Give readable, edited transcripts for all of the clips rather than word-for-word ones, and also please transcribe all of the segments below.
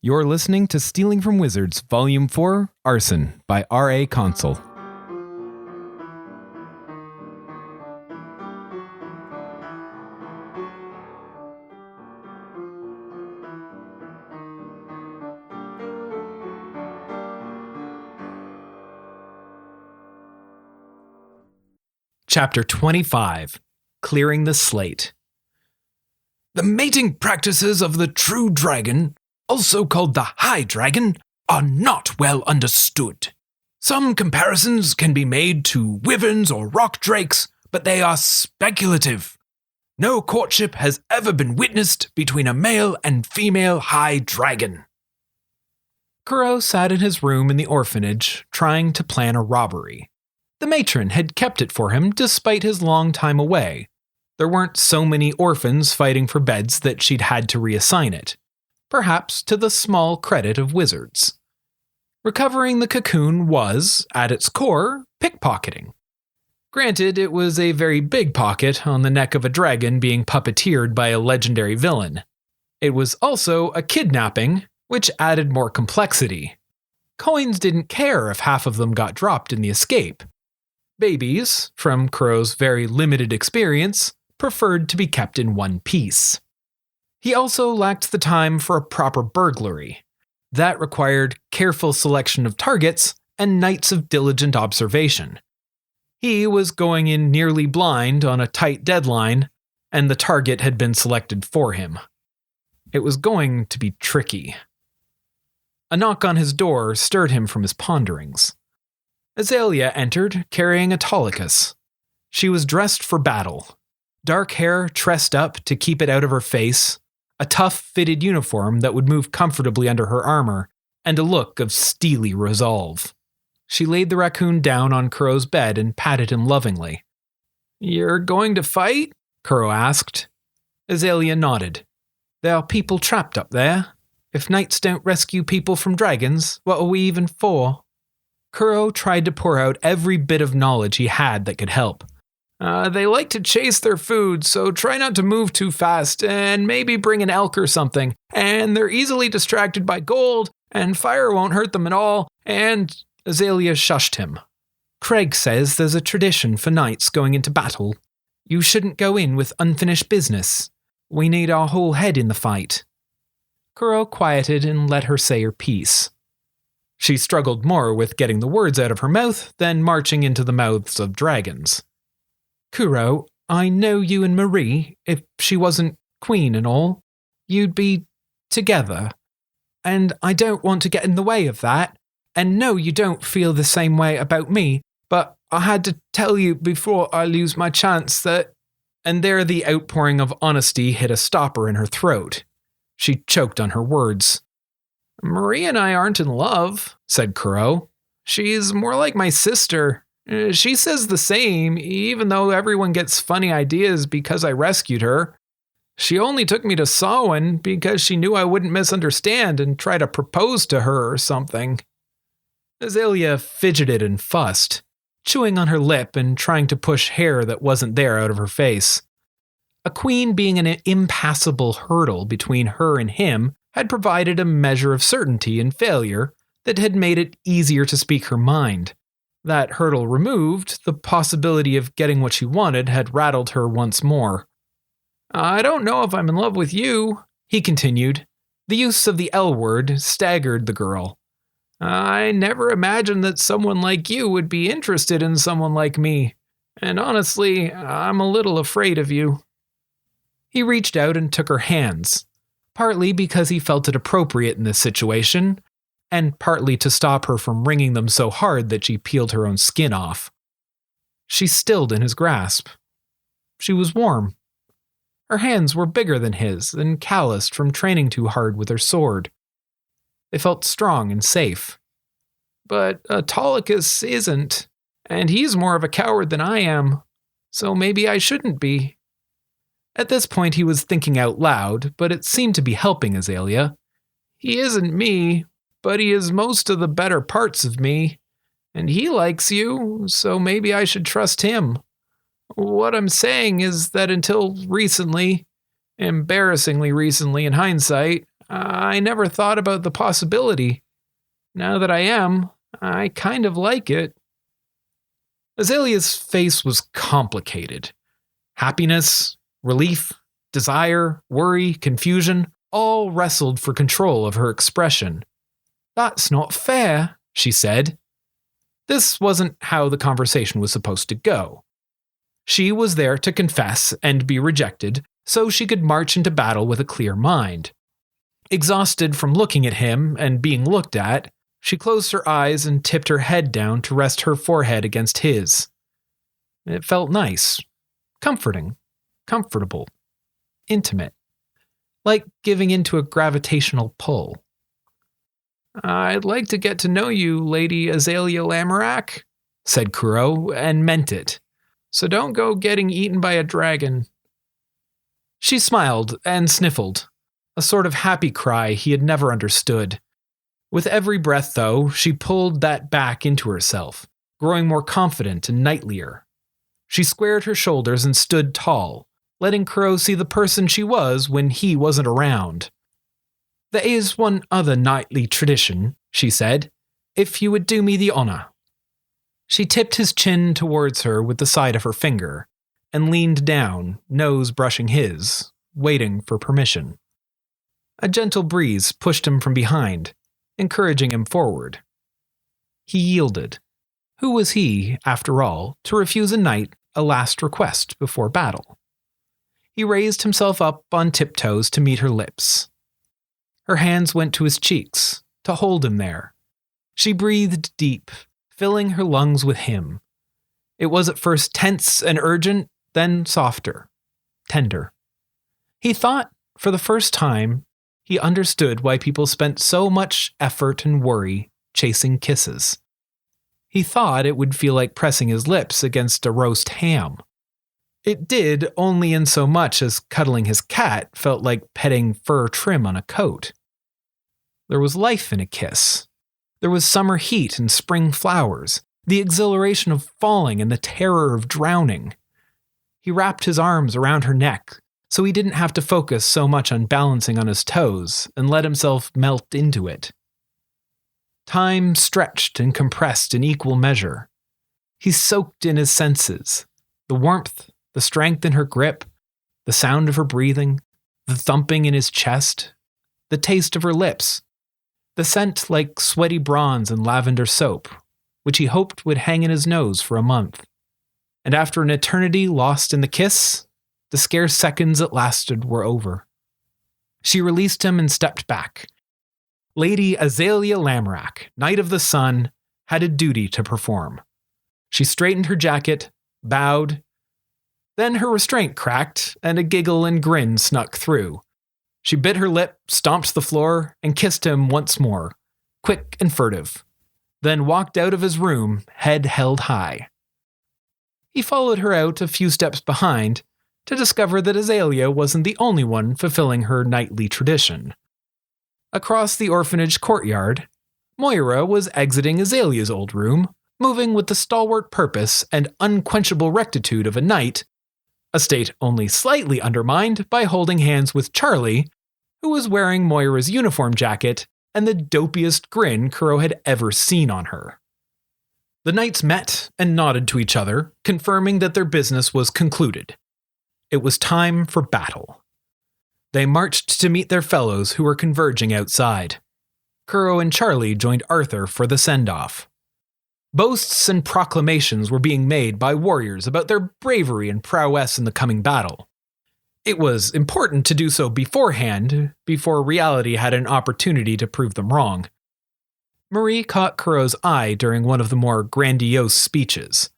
You're listening to Stealing from Wizards, Volume 4, Arson, by R.A. Consul. Chapter 25, Clearing the Slate. The mating practices of the true dragon, also called the high dragon, are not well understood. Some comparisons can be made to wyverns or rock drakes, but they are speculative. No courtship has ever been witnessed between a male and female high dragon. Kuro sat in his room in the orphanage, trying to plan a robbery. The matron had kept it for him despite his long time away. There weren't so many orphans fighting for beds that she'd had to reassign it. Perhaps to the small credit of wizards. Recovering the cocoon was, at its core, pickpocketing. Granted, it was a very big pocket on the neck of a dragon being puppeteered by a legendary villain. It was also a kidnapping, which added more complexity. Coins didn't care if half of them got dropped in the escape. Babies, from Kuro's very limited experience, preferred to be kept in one piece. He also lacked the time for a proper burglary. That required careful selection of targets and nights of diligent observation. He was going in nearly blind on a tight deadline, and the target had been selected for him. It was going to be tricky. A knock on his door stirred him from his ponderings. Azalea entered, carrying Autolycus. She was dressed for battle. Dark hair tressed up to keep it out of her face, a tough, fitted uniform that would move comfortably under her armor, and a look of steely resolve. She laid the raccoon down on Kuro's bed and patted him lovingly. "You're going to fight?" Kuro asked. Azalea nodded. "There are people trapped up there. If knights don't rescue people from dragons, what are we even for?" Kuro tried to pour out every bit of knowledge he had that could help. They like to chase their food, so try not to move too fast, and maybe bring an elk or something. And they're easily distracted by gold, and fire won't hurt them at all, and... Azalea shushed him. "Craig says there's a tradition for knights going into battle. You shouldn't go in with unfinished business. We need our whole head in the fight." Kuro quieted and let her say her piece. She struggled more with getting the words out of her mouth than marching into the mouths of dragons. "Kuro, I know you and Marie, if she wasn't queen and all, you'd be together. And I don't want to get in the way of that. And no, you don't feel the same way about me, but I had to tell you before I lose my chance that..." And there the outpouring of honesty hit a stopper in her throat. She choked on her words. "Marie and I aren't in love," said Kuro. "She's more like my sister. She says the same, even though everyone gets funny ideas because I rescued her. She only took me to Samhain because she knew I wouldn't misunderstand and try to propose to her or something." Azalea fidgeted and fussed, chewing on her lip and trying to push hair that wasn't there out of her face. A queen being an impassable hurdle between her and him had provided a measure of certainty in failure that had made it easier to speak her mind. That hurdle removed, the possibility of getting what she wanted had rattled her once more. "I don't know if I'm in love with you," he continued. The use of the L word staggered the girl. "I never imagined that someone like you would be interested in someone like me. And honestly, I'm a little afraid of you." He reached out and took her hands, partly because he felt it appropriate in this situation, and partly to stop her from wringing them so hard that she peeled her own skin off. She stilled in his grasp. She was warm. Her hands were bigger than his and calloused from training too hard with her sword. They felt strong and safe. "But Autolycus isn't, and he's more of a coward than I am, so maybe I shouldn't be." At this point he was thinking out loud, but it seemed to be helping Azalea. "He isn't me, but he is most of the better parts of me. And he likes you, so maybe I should trust him. What I'm saying is that until recently, embarrassingly recently in hindsight, I never thought about the possibility. Now that I am, I kind of like it. Azalea's face was complicated. Happiness, relief, desire, worry, confusion, all wrestled for control of her expression. "That's not fair," she said. This wasn't how the conversation was supposed to go. She was there to confess and be rejected, so she could march into battle with a clear mind. Exhausted from looking at him and being looked at, she closed her eyes and tipped her head down to rest her forehead against his. It felt nice, comforting, comfortable, intimate, like giving into a gravitational pull. "I'd like to get to know you, Lady Azalea Lamorak," said Kuro, and meant it. "So don't go getting eaten by a dragon." She smiled and sniffled, a sort of happy cry he had never understood. With every breath, though, she pulled that back into herself, growing more confident and knightlier. She squared her shoulders and stood tall, letting Kuro see the person she was when he wasn't around. "There is one other knightly tradition," she said, "if you would do me the honor." She tipped his chin towards her with the side of her finger, and leaned down, nose brushing his, waiting for permission. A gentle breeze pushed him from behind, encouraging him forward. He yielded. Who was he, after all, to refuse a knight a last request before battle? He raised himself up on tiptoes to meet her lips. Her hands went to his cheeks, to hold him there. She breathed deep, filling her lungs with him. It was at first tense and urgent, then softer, tender. He thought, for the first time, he understood why people spent so much effort and worry chasing kisses. He thought it would feel like pressing his lips against a roast ham. It did only in so much as cuddling his cat felt like petting fur trim on a coat. There was life in a kiss. There was summer heat and spring flowers, the exhilaration of falling and the terror of drowning. He wrapped his arms around her neck, so he didn't have to focus so much on balancing on his toes and let himself melt into it. Time stretched and compressed in equal measure. He soaked in his senses, the warmth, the strength in her grip, the sound of her breathing, the thumping in his chest, the taste of her lips, the scent like sweaty bronze and lavender soap, which he hoped would hang in his nose for a month. And after an eternity lost in the kiss, the scarce seconds it lasted were over. She released him and stepped back. Lady Azalea Lamorak, Knight of the Sun, had a duty to perform. She straightened her jacket, bowed. Then her restraint cracked, and a giggle and grin snuck through. She bit her lip, stomped the floor, and kissed him once more, quick and furtive, then walked out of his room, head held high. He followed her out a few steps behind to discover that Azalea wasn't the only one fulfilling her knightly tradition. Across the orphanage courtyard, Moira was exiting Azalea's old room, moving with the stalwart purpose and unquenchable rectitude of a knight, a state only slightly undermined by holding hands with Charlie, who was wearing Moira's uniform jacket and the dopiest grin Kuro had ever seen on her. The knights met and nodded to each other, confirming that their business was concluded. It was time for battle. They marched to meet their fellows who were converging outside. Kuro and Charlie joined Arthur for the send-off. Boasts and proclamations were being made by warriors about their bravery and prowess in the coming battle. It was important to do so beforehand, before reality had an opportunity to prove them wrong. Marie caught Kuro's eye during one of the more grandiose speeches.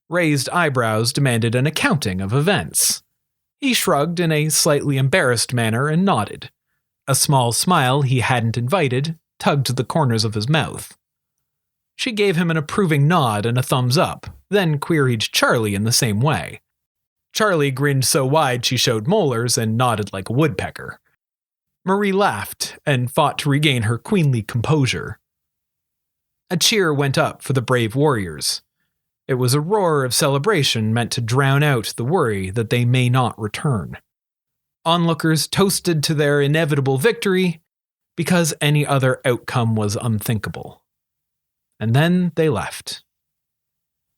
Raised eyebrows demanded an accounting of events. He shrugged in a slightly embarrassed manner and nodded. A small smile he hadn't invited tugged the corners of his mouth. She gave him an approving nod and a thumbs up, then queried Charlie in the same way. Charlie grinned so wide she showed molars and nodded like a woodpecker. Marie laughed and fought to regain her queenly composure. A cheer went up for the brave warriors. It was a roar of celebration meant to drown out the worry that they may not return. Onlookers toasted to their inevitable victory, because any other outcome was unthinkable. And then they left.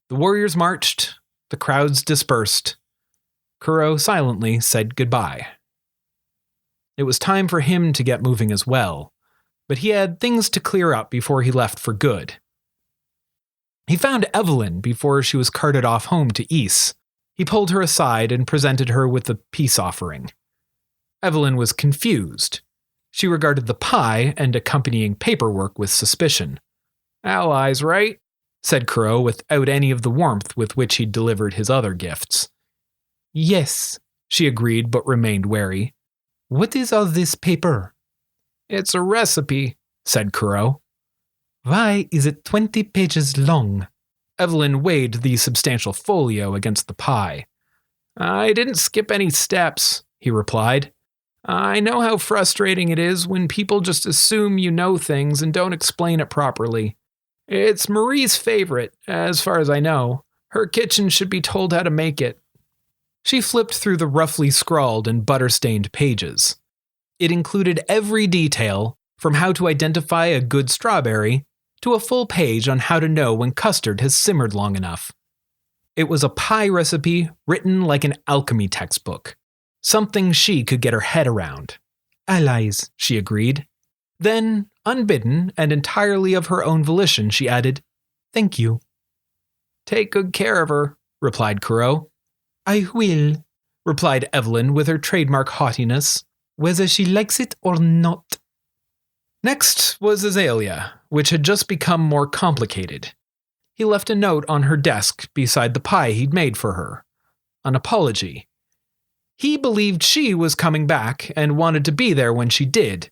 The warriors marched, the crowds dispersed. Kuro silently said goodbye. It was time for him to get moving as well, but he had things to clear up before he left for good. He found Evelyn before she was carted off home to Ys. He pulled her aside and presented her with the peace offering. Evelyn was confused. She regarded the pie and accompanying paperwork with suspicion. "Allies, right?" said Kuro without any of the warmth with which he'd delivered his other gifts. "Yes," she agreed but remained wary. "What is all this paper?" "It's a recipe," said Kuro. "Why is it 20 pages long?" Evelyn weighed the substantial folio against the pie. "I didn't skip any steps," he replied. "I know how frustrating it is when people just assume you know things and don't explain it properly. It's Marie's favorite, as far as I know. Her kitchen should be told how to make it." She flipped through the roughly scrawled and butter-stained pages. It included every detail, from how to identify a good strawberry to a full page on how to know when custard has simmered long enough. It was a pie recipe written like an alchemy textbook, something she could get her head around. "Allies," she agreed. Then, unbidden and entirely of her own volition, she added, "Thank you." "Take good care of her," replied Kuro. "I will," replied Evelyn with her trademark haughtiness, "whether she likes it or not." Next was Azalea, which had just become more complicated. He left a note on her desk beside the pie he'd made for her. An apology. He believed she was coming back and wanted to be there when she did,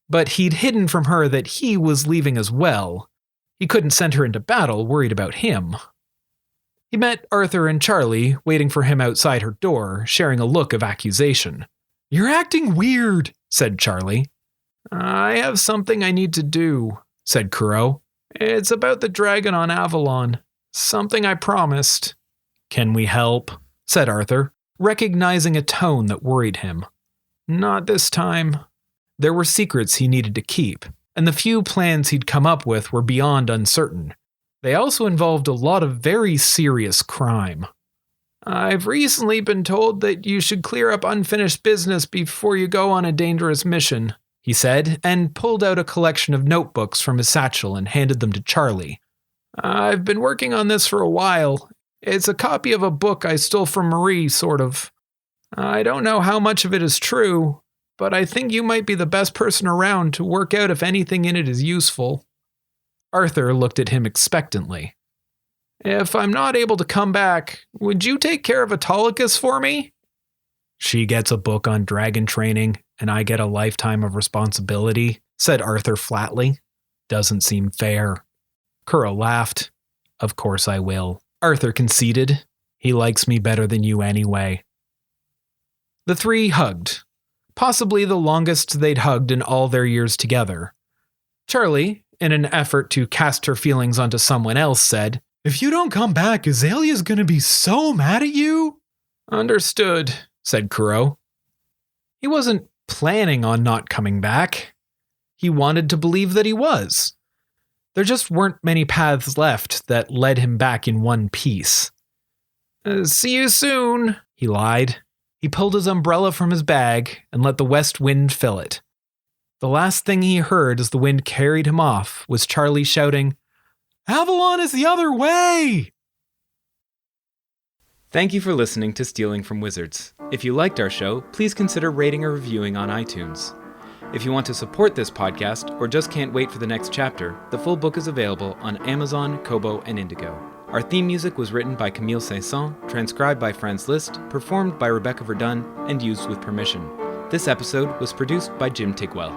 but he'd hidden from her that he was leaving as well. He couldn't send her into battle worried about him. He met Arthur and Charlie waiting for him outside her door, sharing a look of accusation. "You're acting weird," said Charlie. "I have something I need to do," said Kuro. "It's about the dragon on Avalon. Something I promised." "Can we help?" said Arthur, recognizing a tone that worried him. "Not this time." There were secrets he needed to keep, and the few plans he'd come up with were beyond uncertain. They also involved a lot of very serious crime. "I've recently been told that you should clear up unfinished business before you go on a dangerous mission," he said, and pulled out a collection of notebooks from his satchel and handed them to Charlie. "I've been working on this for a while. It's a copy of a book I stole from Marie, sort of. I don't know how much of it is true, but I think you might be the best person around to work out if anything in it is useful." Arthur looked at him expectantly. "If I'm not able to come back, would you take care of Autolycus for me?" "She gets a book on dragon training, and I get a lifetime of responsibility," said Arthur flatly. "Doesn't seem fair." Kuro laughed. "Of course I will," Arthur conceded. "He likes me better than you anyway." The three hugged, possibly the longest they'd hugged in all their years together. Charlie, in an effort to cast her feelings onto someone else, said, "If you don't come back, Azalea's gonna be so mad at you." "Understood," said Kuro. He wasn't planning on not coming back. He wanted to believe that he was. There just weren't many paths left that led him back in one piece. "See you soon," he lied. He pulled his umbrella from his bag and let the west wind fill it. The last thing he heard as the wind carried him off was Charlie shouting, "Avalon is the other way!" Thank you for listening to Stealing from Wizards. If you liked our show, please consider rating or reviewing on iTunes. If you want to support this podcast or just can't wait for the next chapter, the full book is available on Amazon, Kobo, and Indigo. Our theme music was written by Camille Saint-Saëns, transcribed by Franz Liszt, performed by Rebecca Verdun, and used with permission. This episode was produced by Jim Tigwell.